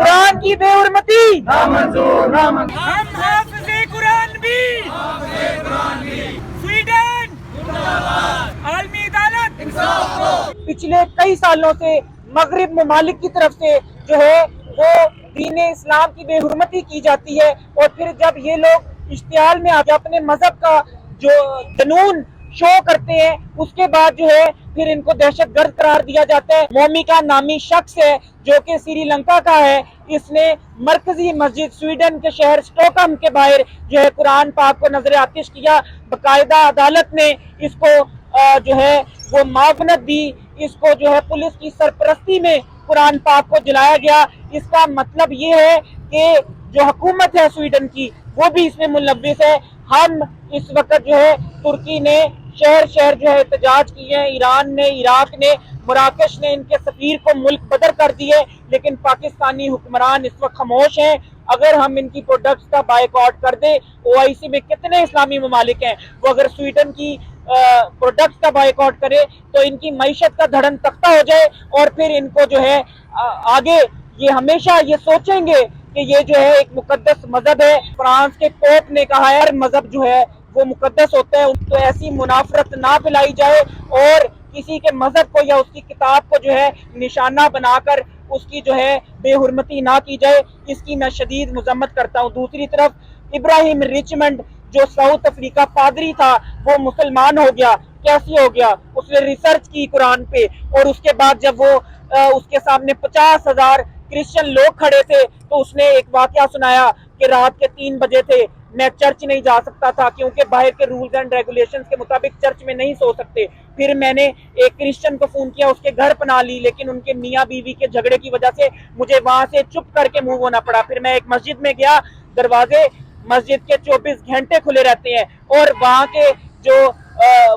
कुरान की बेहुरमती नामंजूर हम हाफ़िज़े कुरान भी स्वीडन आलमी अदालत। पिछले कई सालों से मगरिब ममालिक की तरफ से जो है वो दीन इस्लाम की बेहुरमती की जाती है, और फिर जब ये लोग इश्तिहाल में आके अपने मजहब का जो जुनून शो करते हैं, उसके बाद जो है फिर इनको दहशतगर्द करार दिया जाता है। मोमिका नामी शख्स है जो कि श्रीलंका का है, इसने मरकजी मस्जिद स्वीडन के शहर स्टॉकहोम के बाहर जो है कुरान पाक को नजर आतिश किया। बाकायदा अदालत ने इसको जो है वो मावनत दी, इसको जो है पुलिस की सरपरस्ती में कुरान पाक को जलाया गया। इसका मतलब ये है कि जो हुकूमत है स्वीडन की वो भी इसमें मुलव्विस है। हम इस वक्त जो है तुर्की ने शहर शहर जो है एहतजाज किए हैं, ईरान ने, इराक ने, मराकश ने इनके सफीर को मुल्क बदर कर दिए, लेकिन पाकिस्तानी हुक्मरान इस वक्त खामोश हैं। अगर हम इनकी प्रोडक्ट्स का बायकॉट कर दे, ओआईसी में कितने इस्लामी ममालिक हैं, वो अगर स्वीडन की प्रोडक्ट्स का बायकॉट करे तो इनकी मईशत का धड़न तख्ता हो जाए, और फिर इनको जो है आगे ये हमेशा ये सोचेंगे कि ये जो है एक मुकद्दस मजहब है। फ्रांस के पोप ने कहा है हर मजहब जो है वो मुकद्दस होता है, तो ऐसी मुनाफरत ना फैलाई जाए और किसी के मजहब को या उसकी किताब को जो है निशाना बनाकर उसकी जो है बेहुरमती ना की जाए। इसकी मैं शदीद मजम्मत करता हूँ। दूसरी तरफ इब्राहिम रिचमंड जो साउथ अफ्रीका पादरी था वो मुसलमान हो गया। कैसे हो गया? उसने रिसर्च की कुरान पे, और उसके बाद जब वो उसके सामने 50,000 क्रिश्चियन लोग खड़े थे तो उसने एक वाकया सुनाया कि रात के 3 बजे थे, मैं चर्च नहीं जा सकता था क्योंकि बाहर के रूल्स एंड रेगुलेशंस के मुताबिक चर्च में नहीं सो सकते। फिर मैंने एक क्रिश्चियन को फोन किया, उसके घर पना ली, लेकिन उनके मियाँ बीवी के झगड़े की वजह से मुझे वहां से चुप करके मूव होना पड़ा। फिर मैं एक मस्जिद में गया, दरवाजे मस्जिद के 24 घंटे खुले रहते हैं, और वहाँ के जो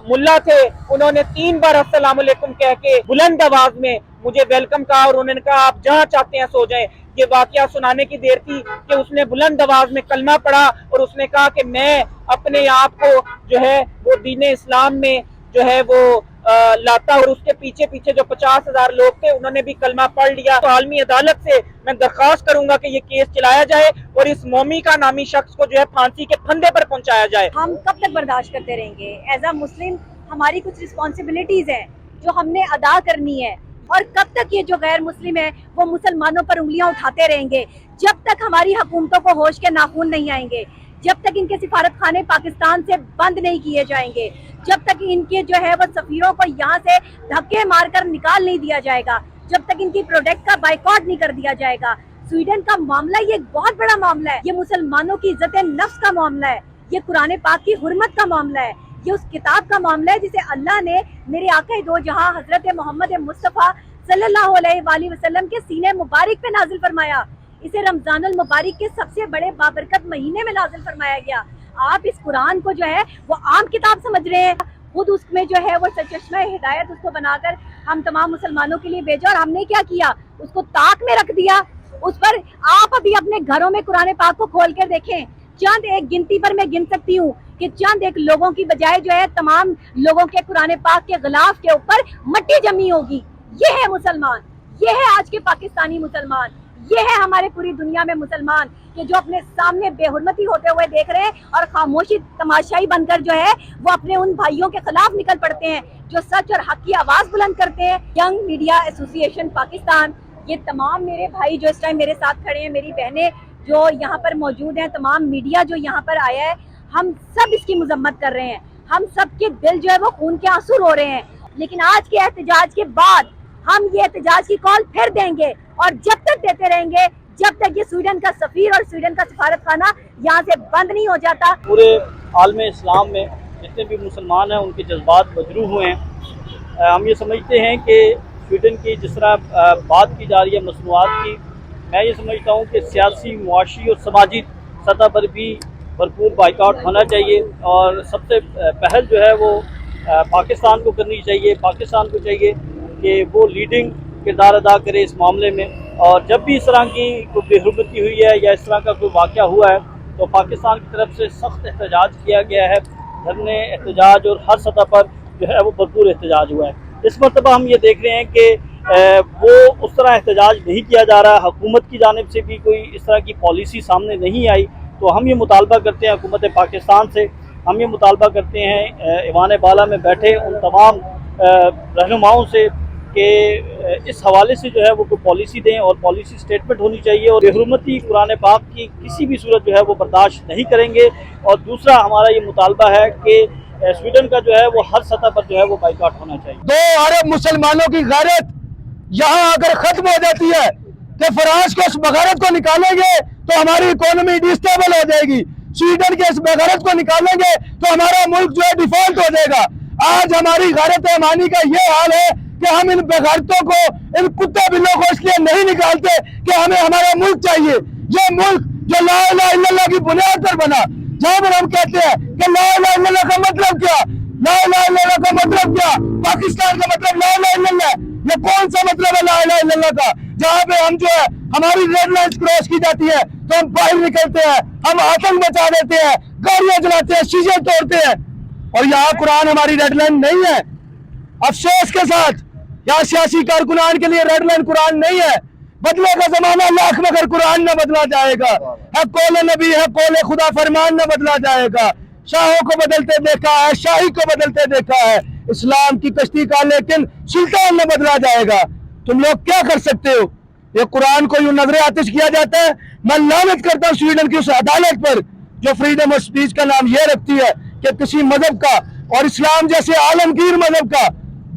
मुल्ला थे उन्होंने 3 बार अस्सलाम वालेकुम कह के बुलंद आवाज में मुझे वेलकम कहा, और उन्होंने कहा आप जहाँ चाहते हैं सो जाएं। ये वाकया सुनाने की देर थी कि उसने बुलंद आवाज में कलमा पढ़ा और उसने कहा कि मैं अपने आप को जो है वो दीन इस्लाम में जो है वो लाता, और उसके पीछे पीछे जो 50,000 लोग थे उन्होंने भी कलमा पढ़ लिया। तो आलमी अदालत से मैं दरख्वास्त करूंगा कि ये केस चलाया जाए और इस मोमिका नामी शख्स को जो है फांसी के फंदे पर पहुंचाया जाए। हम कब तक बर्दाश्त करते रहेंगे? एज अ मुस्लिम हमारी कुछ रिस्पॉन्सिबिलिटीज हैं जो हमने अदा करनी है, और कब तक ये जो गैर मुस्लिम है वो मुसलमानों पर उंगलियां उठाते रहेंगे? जब तक हमारी हुकूमतों को होश के नाखून नहीं आएंगे, जब तक इनके सिफारत खाने पाकिस्तान से बंद नहीं किए जाएंगे, जब तक इनके जो है वो सफीरों को यहाँ से धक्के मारकर निकाल नहीं दिया जाएगा, जब तक इनकी प्रोडक्ट का बाइकआउट नहीं कर दिया जाएगा। स्वीडन का मामला ये एक बहुत बड़ा मामला है, ये मुसलमानों की इज्जत नफ्स का मामला है, ये कुरान पाक की हुर्मत का मामला है, ये उस किताब का मामला है जिसे अल्लाह ने मेरे आका दो जहां हजरत मोहम्मद मुस्तफ़ा सल्लल्लाहु अलैहि वसल्लम के सीने मुबारक पे नाजिल फरमाया। इसे रमजानुल मुबारक के सबसे बड़े बाबरकत महीने में नाजिल फरमाया गया। आप इस कुरान को जो है वो आम किताब समझ रहे हैं, खुद उसमें जो है वो चश्मा हिदायत उसको बनाकर हम तमाम मुसलमानों के लिए भेजा, और हमने क्या किया? उसको ताक में रख दिया। उस पर आप अभी अपने घरों में कुरान पाक को खोल कर देखें, चंद एक गिनती पर मैं गिन सकती हूँ कि चंद एक लोगों की बजाय जो है तमाम लोगों के कुरान पाक के गिलाफ के ऊपर मट्टी जमी होगी। ये है मुसलमान, ये है आज के पाकिस्तानी मुसलमान, ये है हमारे पूरी दुनिया में मुसलमान कि जो अपने सामने बेहुरमती होते हुए देख रहे हैं और खामोशी तमाशाई बनकर जो है वो अपने उन भाइयों के खिलाफ निकल पड़ते हैं जो सच और हक की आवाज बुलंद करते हैं। यंग मीडिया एसोसिएशन पाकिस्तान, ये तमाम मेरे भाई जो इस टाइम मेरे साथ खड़े हैं, मेरी बहनें जो यहाँ पर मौजूद हैं, तमाम मीडिया जो यहाँ पर आया है, हम सब इसकी मजम्मत कर रहे हैं। हम सब के दिल जो है वो खून के आंसू रो रहे हैं, लेकिन आज के एहतजाज के बाद हम ये एहतजाज की कॉल फिर देंगे, और जब तक देते रहेंगे जब तक ये स्वीडन का सफीर और स्वीडन का सफारत खाना यहाँ से बंद नहीं हो जाता। पूरे आलम इस्लाम में जितने भी मुसलमान हैं उनके जज्बात मजरूह हुए हैं। हम ये समझते हैं कि स्वीडन की जिस तरह बात की जा रही है मसनूआत की, मैं ये समझता हूँ कि सियासी, मुआशी और समाजी सतह पर भी भरपूर बाइकआउट होना चाहिए, और सबसे पहल जो है वो पाकिस्तान को करनी चाहिए। पाकिस्तान को चाहिए कि वो लीडिंग किरदार अदा करे इस मामले में, और जब भी इस तरह की कोई बेहुरमती हुई है या इस तरह का कोई वाक़या हुआ है तो पाकिस्तान की तरफ से सख्त एहतजाज किया गया है। धरने, एहतजाज और हर सतह पर जो है वो भरपूर एहतजाज हुआ है। इस मरतबा हम ये देख रहे हैं कि وہ اس طرح احتجاج نہیں کیا جا رہا. حکومت کی جانب سے بھی کوئی اس طرح کی پالیسی سامنے نہیں آئی. تو ہم یہ مطالبہ کرتے ہیں حکومت پاکستان سے، ہم یہ مطالبہ کرتے ہیں ایوان بالا میں بیٹھے ان تمام رہنماؤں سے کہ اس حوالے سے جو ہے وہ کوئی پالیسی دیں اور پالیسی سٹیٹمنٹ ہونی چاہیے، اور بے حرمتی قرآن پاک کی کسی بھی صورت جو ہے وہ برداشت نہیں کریں گے. اور دوسرا ہمارا یہ مطالبہ ہے کہ سویڈن کا جو ہے وہ ہر سطح پر جو ہے وہ بائیکاٹ ہونا چاہیے. 2 ارب مسلمانوں کی غیرت یہاں اگر ختم ہو جاتی ہے کہ فرانس کو اس بغیرت کو نکالیں گے تو ہماری اکانومی ڈسٹیبل ہو جائے گی، سویڈن کے اس بغیرت کو نکالیں گے تو ہمارا ملک جو ہے ڈیفالٹ ہو جائے گا. آج ہماری غیرت ایمانی کا یہ حال ہے کہ ہم ان بغیرتوں کو، ان کتے بلوں کو اس لیے نہیں نکالتے کہ ہمیں ہمارا ملک چاہیے. یہ ملک جو لا الہ الا اللہ کی بنیاد پر بنا، جہاں پر ہم کہتے ہیں کہ لا الہ الا اللہ کا مطلب کیا، لا الہ الا اللہ کا مطلب کیا، پاکستان کا مطلب لا الہ الا اللہ. یہ کون سا مطلب ہے لا الہ الا اللہ کا؟ جہاں پہ ہم جو ہے ہماری ریڈ لائنز کراس کی جاتی ہے تو ہم باہر نکلتے ہیں، ہم آتنک مچا دیتے ہیں، گاڑیاں جلاتے ہیں، شیشے توڑتے ہیں، اور یہاں قرآن ہماری ریڈ لائن نہیں ہے. افسوس کے ساتھ یہاں سیاسی کارکنان کے لیے ریڈ لائن قرآن نہیں ہے. بدلے کا زمانہ لاکھ مگر قرآن نہ بدلا جائے گا. ہے قول نبی، ہے قول خدا فرمان نہ بدلا جائے گا. شاہوں کو بدلتے دیکھا ہے، شاہی کو بدلتے دیکھا ہے، اسلام کی کشتی کا لیکن سلطان نہ بدلا جائے گا. تم لوگ کیا کر سکتے ہو؟ یہ قرآن کو یوں نظر آتش کیا جاتا ہے. میں لعنت کرتا ہوں سویڈن کی اس عدالت پر جو فریڈم آف سپیچ کا نام یہ رکھتی ہے کہ کسی مذہب کا، اور اسلام جیسے عالمگیر مذہب کا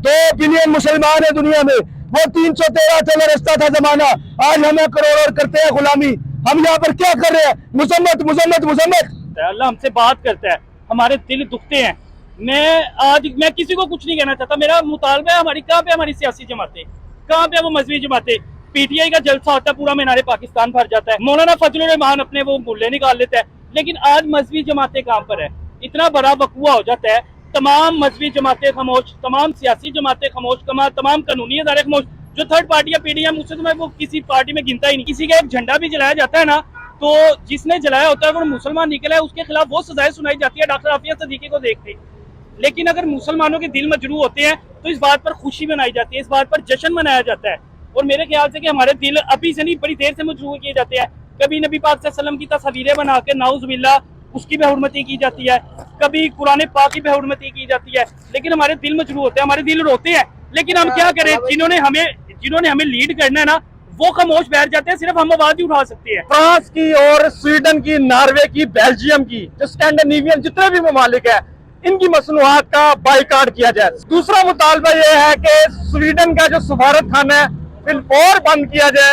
2 بلین مسلمان ہیں دنیا میں، وہ 313 چلا رستہ تھا زمانہ، آج ہمیں کروڑ کرتے ہیں غلامی. ہم یہاں پر کیا کر رہے ہیں؟ مذمت مذمت مذمت. اللہ ہم سے بات کرتا ہے، ہمارے دل دکھتے ہیں. میں کسی کو کچھ نہیں کہنا چاہتا. میرا مطالبہ ہے کہاں پہ ہماری سیاسی جماعتیں، کہاں پہ وہ مذہبی جماعتیں. پی ٹی آئی کا جلسہ ہوتا ہے، پورا مینار پاکستان بھر جاتا ہے، مولانا فضل الرحمان اپنے وہ گلے نکال لیتا ہے. لیکن آج مذہبی جماعتیں کہاں پر ہیں؟ اتنا بڑا وقوع ہو جاتا ہے، تمام مذہبی جماعتیں خاموش، تمام سیاسی جماعتیں خاموش، تمام قانونی ادارے خاموش. جو تھرڈ پارٹی ہے پی ڈی ایم، اسے تو میں وہ کسی پارٹی میں گنتا ہی نہیں. کسی کا ایک جھنڈا بھی جلایا جاتا ہے نا، تو جس نے جلایا ہوتا ہے اگر مسلمان نکلا ہے اس کے خلاف وہ سزائیں سنائی جاتی ہے. ڈاکٹر عافیہ صدیقی کو دیکھتے. لیکن اگر مسلمانوں کے دل مجروح ہوتے ہیں تو اس بات پر خوشی منائی جاتی ہے، اس بات پر جشن منایا جاتا ہے. اور میرے خیال سے کہ ہمارے دل ابھی سے نہیں، بڑی دیر سے مجروح کیے جاتے ہیں. کبھی نبی پاک صلی اللہ علیہ وسلم کی تصویریں بنا کے نعوذ باللہ اس کی بے حرمتی کی جاتی ہے، کبھی قرآن پاک کی بے حرمتی کی جاتی ہے. لیکن ہمارے دل مجروح ہوتے ہیں، ہمارے دل روتے ہیں. لیکن ہم کیا کریں؟ جنہوں نے ہمیں لیڈ کرنا ہے نا، وہ خاموش بیٹھ جاتے ہیں. صرف ہم آواز ہی اٹھا سکتے ہیں. فرانس کی اور سویڈن کی، ناروے کی، بیلجیم کی، جو اسکینڈینیوین جتنے بھی ممالک ہیں، ان کی مصنوعات کا بائیکاٹ کیا جائے. دوسرا مطالبہ یہ ہے کہ سویڈن کا جو سفارت خانہ ہے بالفور بند کیا جائے.